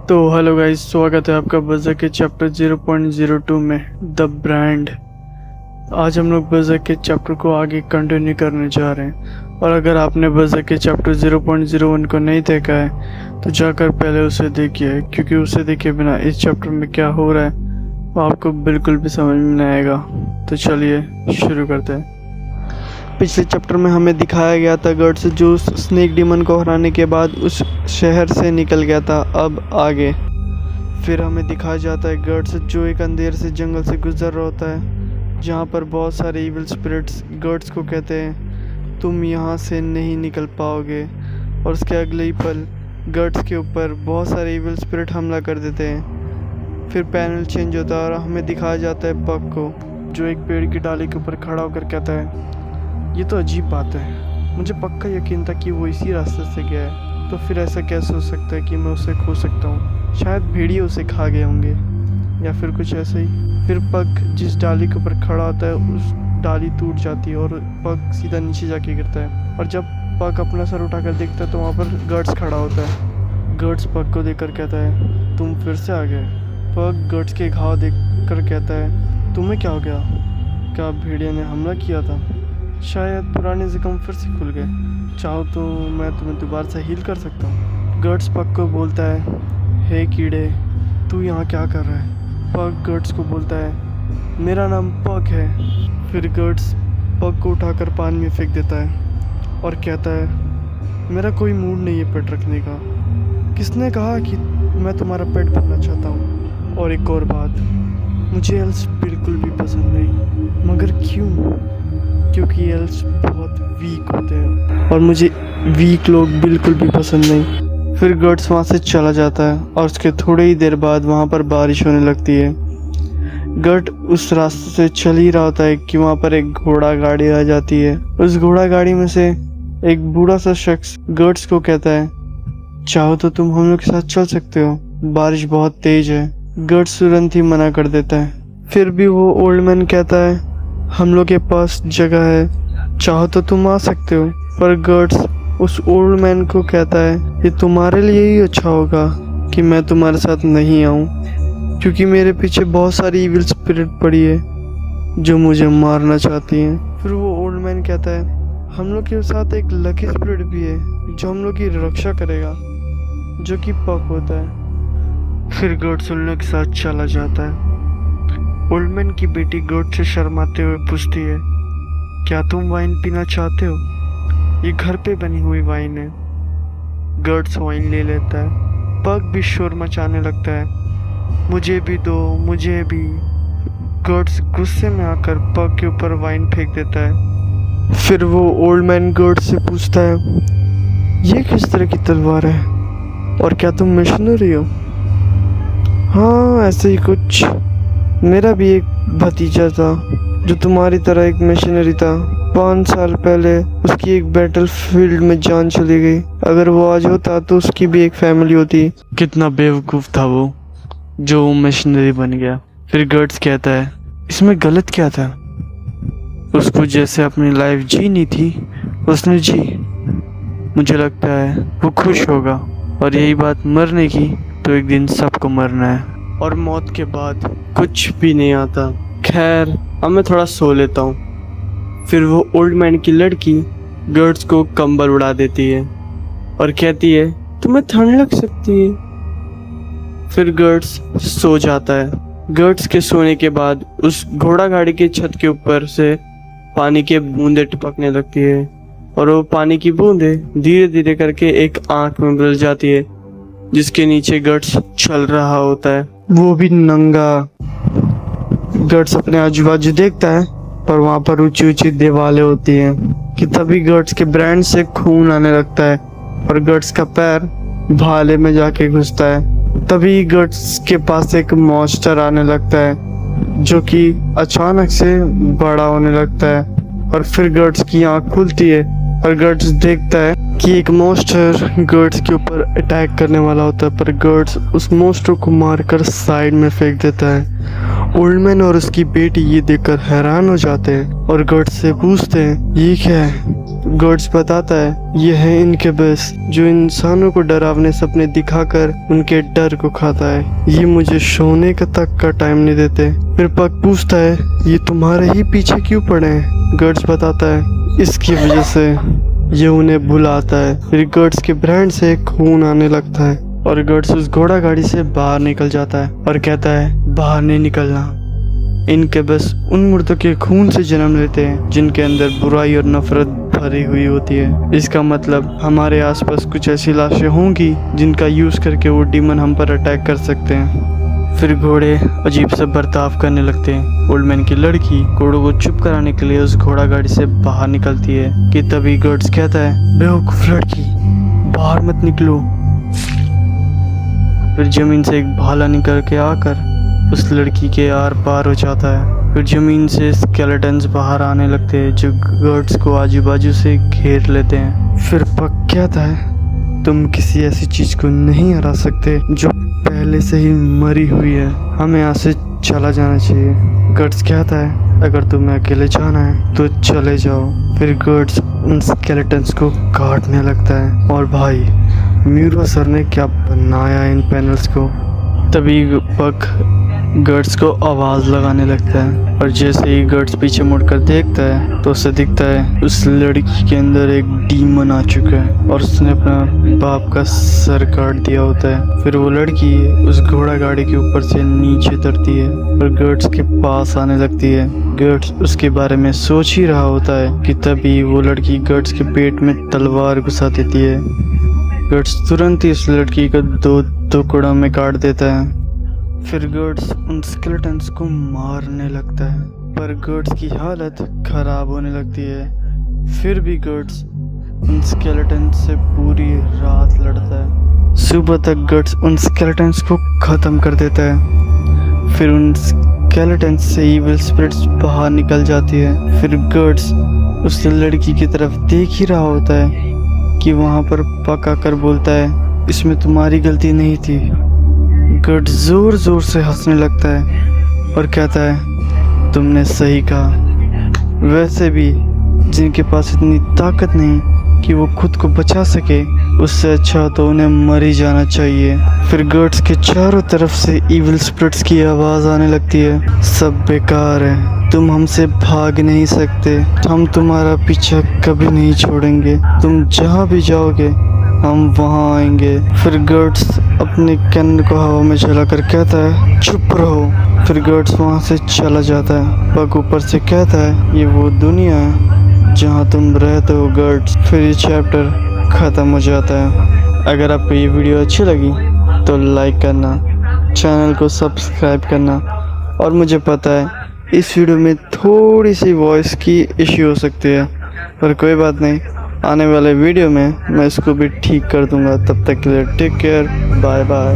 तो hello guys, स्वागत है आपका बज़र के चैप्टर 0.02 में द ब्रांड। आज हम लोग बज़र के चैप्टर को आगे कंटिन्यू करने जा रहे हैं। और अगर आपने बज़र के चैप्टर 0.01 को नहीं देखा है तो जाकर पहले उसे देखिए, क्योंकि उसे देखे बिना इस चैप्टर में क्या हो रहा है वो आपको बिल्कुल भी समझ में नहीं आएगा। तो चलिए शुरू करते हैं। पिछले चैप्टर में हमें दिखाया गया था गर्ट्स जो स्नेक डीमन को हराने के बाद उस शहर से निकल गया था। अब आगे फिर हमें दिखाया जाता है गर्ट्स जो एक अंधेर से जंगल से गुजर रहा होता है, जहाँ पर बहुत सारे इविल स्पिरिट्स गर्ट्स को कहते हैं तुम यहाँ से नहीं निकल पाओगे। और उसके अगले ही पल गर्ट्स के ऊपर बहुत सारे इविल स्पिरिट हमला कर देते हैं। फिर पैनल चेंज होता है और हमें दिखाया जाता है पग को, जो एक पेड़ की डाली के ऊपर खड़ा होकर कहता है ये तो अजीब बात है, मुझे पक्का यकीन था कि वो इसी रास्ते से गया है, तो फिर ऐसा कैसे हो सकता है कि मैं उसे खो सकता हूँ। शायद भेड़िए उसे खा गए होंगे या फिर कुछ ऐसे ही। फिर पग जिस डाली के ऊपर खड़ा होता है उस डाली टूट जाती है और पग सीधा नीचे जाके गिरता है। और जब पग अपना सर उठाकर देखता है तो वहाँ पर गर्ट्स खड़ा होता है। गर्ट्स पग को देखकर कहता है तुम फिर से आ गए। पग गर्ट्स के घाव देखकर कहता है तुम्हें क्या हो गया, क्या भेड़िया ने हमला किया था? शायद पुराने ज़ख्म फिर से खुल गए, चाहो तो मैं तुम्हें दोबारा से हील कर सकता हूँ। गर्ट्स पग को बोलता है हे कीड़े, तू यहाँ क्या कर रहा है? पग गर्ट्स को बोलता है मेरा नाम पग है। फिर गर्ट्स पग को उठाकर पानी में फेंक देता है और कहता है मेरा कोई मूड नहीं है पेट रखने का। किसने कहा कि मैं तुम्हारा पेट बनना चाहता हूँ? और एक और बात, मुझे एल्स बिल्कुल भी पसंद नहीं। मगर क्यों? क्योंकि एल्स बहुत वीक होते हैं और मुझे वीक लोग बिल्कुल भी पसंद नहीं। फिर गर्ट्स वहाँ से चला जाता है और उसके थोड़ी ही देर बाद वहाँ पर बारिश होने लगती है। गर्ट उस रास्ते से चल ही रहा होता है कि वहाँ पर एक घोड़ा गाड़ी आ जाती है। उस घोड़ा गाड़ी में से एक बूढ़ा सा शख्स गर्ट्स को कहता है चाहो तो तुम हम लोग के साथ चल सकते हो, बारिश बहुत तेज है। गर्ट्स तुरंत ही मना कर देता है। फिर भी वो ओल्ड मैन कहता है हम लोग के पास जगह है, चाहो तो तुम आ सकते हो। पर गर्ट्स उस ओल्ड मैन को कहता है ये तुम्हारे लिए ही अच्छा होगा कि मैं तुम्हारे साथ नहीं आऊँ, क्योंकि मेरे पीछे बहुत सारी इविल स्पिरिट पड़ी है जो मुझे मारना चाहती हैं। फिर वो ओल्ड मैन कहता है हम लोग के साथ एक लकी स्पिरिट भी है जो हम लोग की रक्षा करेगा, जो कि पग होता है। फिर गर्ट्स उन लोग के साथ चला जाता है। ओल्ड मैन की बेटी गर्ट से शर्माते हुए पूछती है क्या तुम वाइन पीना चाहते हो? ये घर पे बनी हुई वाइन है। गर्ट्स वाइन ले लेता है। पग भी शोर मचाने लगता है मुझे भी दो, मुझे भी। गर्ट्स गुस्से में आकर पग के ऊपर वाइन फेंक देता है। फिर वो ओल्ड मैन गर्ट्स से पूछता है ये किस तरह की तलवार है और क्या तुम मिशनरी हो? हाँ ऐसे ही कुछ। मेरा भी एक भतीजा था जो तुम्हारी तरह एक मिशनरी था। 5 साल पहले उसकी एक बैटल फील्ड में जान चली गई। अगर वो आज होता तो उसकी भी एक फैमिली होती। कितना बेवकूफ़ था वो जो मिशनरी बन गया। फिर गर्ट्स कहता है इसमें गलत क्या था? उसको जैसे अपनी लाइफ जीनी थी उसने जी। मुझे लगता है वो खुश होगा। और यही बात मरने की, तो एक दिन सबको मरना है और मौत के बाद कुछ भी नहीं आता। खैर अब मैं थोड़ा सो लेता हूँ। फिर वो ओल्ड मैन की लड़की गर्ट्स को कंबल उड़ा देती है और कहती है तुम्हें ठंड लग सकती है। फिर गर्ट्स सो जाता है। गर्ट्स के सोने के बाद उस घोड़ा गाड़ी के छत के ऊपर से पानी के बूंदे टपकने लगती है और वो पानी की बूंदे धीरे धीरे करके एक आंख में बदल जाती है जिसके नीचे गर्ट्स चल रहा होता है, वो भी नंगा। गर्ट्स अपने आजू बाजू देखता है पर वहाँ पर ऊंची ऊंची दीवारें होती हैं कि तभी गर्ट्स के ब्रांड से खून आने लगता है और गर्ट्स का पैर भाले में जाके घुसता है। तभी गर्ट्स के पास एक मॉन्स्टर आने लगता है जो कि अचानक से बड़ा होने लगता है। और फिर गर्ट्स की आँख खुलती है और गर्ट्स देखता है कि एक मॉन्स्टर गर्ट्स के ऊपर अटैक करने वाला होता है, पर गर्ट्स उस मॉन्स्टर को मारकर साइड में फेंक देता है। ओल्ड मैन और उसकी बेटी ये देखकर हैरान हो जाते हैं और गर्ट्स से पूछते हैं ये क्या है? गर्ड्स बताता है ये है इनक्यूबस जो इंसानों को डरावने सपने दिखाकर उनके डर को खाता है। ये मुझे सोने का तक का टाइम नहीं देते। फिर पग पूछता है ये तुम्हारे ही पीछे क्यों पड़े हैं? गर्ड्स बताता है इसकी वजह से ये उन्हें बुलाता है। फिर गर्ड्स के ब्रांड से खून आने लगता है और गर्ड्स उस घोड़ा गाड़ी से बाहर निकल जाता है और कहता है बाहर नहीं निकलना। इनके बस उन मुर्दों के खून से जन्म लेते हैं जिनके अंदर बुराई और नफरत भरी हुई होती है। इसका मतलब हमारे आसपास कुछ ऐसी लाशें होंगी जिनका यूज करके वो डीमन हम पर अटैक कर सकते हैं। फिर घोड़े अजीब सा बर्ताव करने लगते हैं। ओल्ड मैन की लड़की घोड़ों को चुप कराने के लिए उस घोड़ा गाड़ी से बाहर निकलती है कि तभी गर्ड्स कहता है बेवकूफ लड़की बाहर मत निकलो। फिर जमीन से एक भाला निकल के आकर उस लड़की के आर पार हो जाता है। फिर जमीन से स्केलेटन्स बाहर आने लगते हैं जो गर्ड्स को आजू बाजू से घेर लेते हैं। फिर पक कहता है तुम किसी ऐसी चीज को नहीं हरा सकते जो पहले से ही मरी हुई है। हमें यहाँ से चला जाना चाहिए। गर्ड्स कहता है अगर तुम्हें अकेले जाना है तो चले जाओ। फिर गर्ड्स उन स्केलेटन्स को काटने लगता है और भाई म्यूरो सर ने क्या बनाया इन पैनल्स को। तभी पक गर्ड्स को आवाज लगाने लगता है और जैसे ही गर्ड्स पीछे मुड़कर देखता है तो उसे दिखता है उस लड़की के अंदर एक डीमन आ चुका है और उसने अपना बाप का सर काट दिया होता है। फिर वो लड़की उस घोड़ा गाड़ी के ऊपर से नीचे उतरती है और गर्ड्स के पास आने लगती है। गर्ड्स उसके बारे में सोच ही रहा होता है कि तभी वो लड़की गर्ड्स के पेट में तलवार घुसा देती है। गर्ड्स तुरंत ही उस लड़की को दो टुकड़ों में काट देता है। फिर गर्ड्स उन स्केलेटन्स को मारने लगता है पर गर्ड्स की हालत खराब होने लगती है। फिर भी गर्ड्स उन स्केलेटन्स से पूरी रात लड़ता है। सुबह तक गर्ड्स उन स्केलेटन्स को ख़त्म कर देता है। फिर उन स्केलेटन्स से इविल स्पिरिट्स बाहर निकल जाती है। फिर गर्ड्स उस लड़की की तरफ देख ही रहा होता है कि वहाँ पर पका कर बोलता है इसमें तुम्हारी गलती नहीं थी। गर्ड्स जोर जोर से हंसने लगता है और कहता है तुमने सही कहा। वैसे भी जिनके पास इतनी ताकत नहीं कि वो खुद को बचा सके उससे अच्छा तो उन्हें मर ही जाना चाहिए। फिर गर्ड्स के चारों तरफ से इविल स्पिरिट्स की आवाज़ आने लगती है सब बेकार है, तुम हमसे भाग नहीं सकते, हम तुम्हारा पीछा कभी नहीं छोड़ेंगे, तुम जहाँ भी जाओगे हम वहाँ आएंगे। फिर गर्ड्स अपने कैनन को हवा में चलाकर कहता है चुप रहो। फिर गर्ड्स वहाँ से चला जाता है। पग ऊपर से कहता है ये वो दुनिया है जहाँ तुम रहते हो गर्ड्स। फिर ये चैप्टर ख़त्म हो जाता है। अगर आपको ये वीडियो अच्छी लगी तो लाइक करना, चैनल को सब्सक्राइब करना और मुझे पता है इस वीडियो में थोड़ी सी वॉइस की इश्यू हो सकती है पर कोई बात नहीं, आने वाले वीडियो में मैं इसको भी ठीक कर दूंगा। तब तक के लिए टेक केयर, बाय बाय।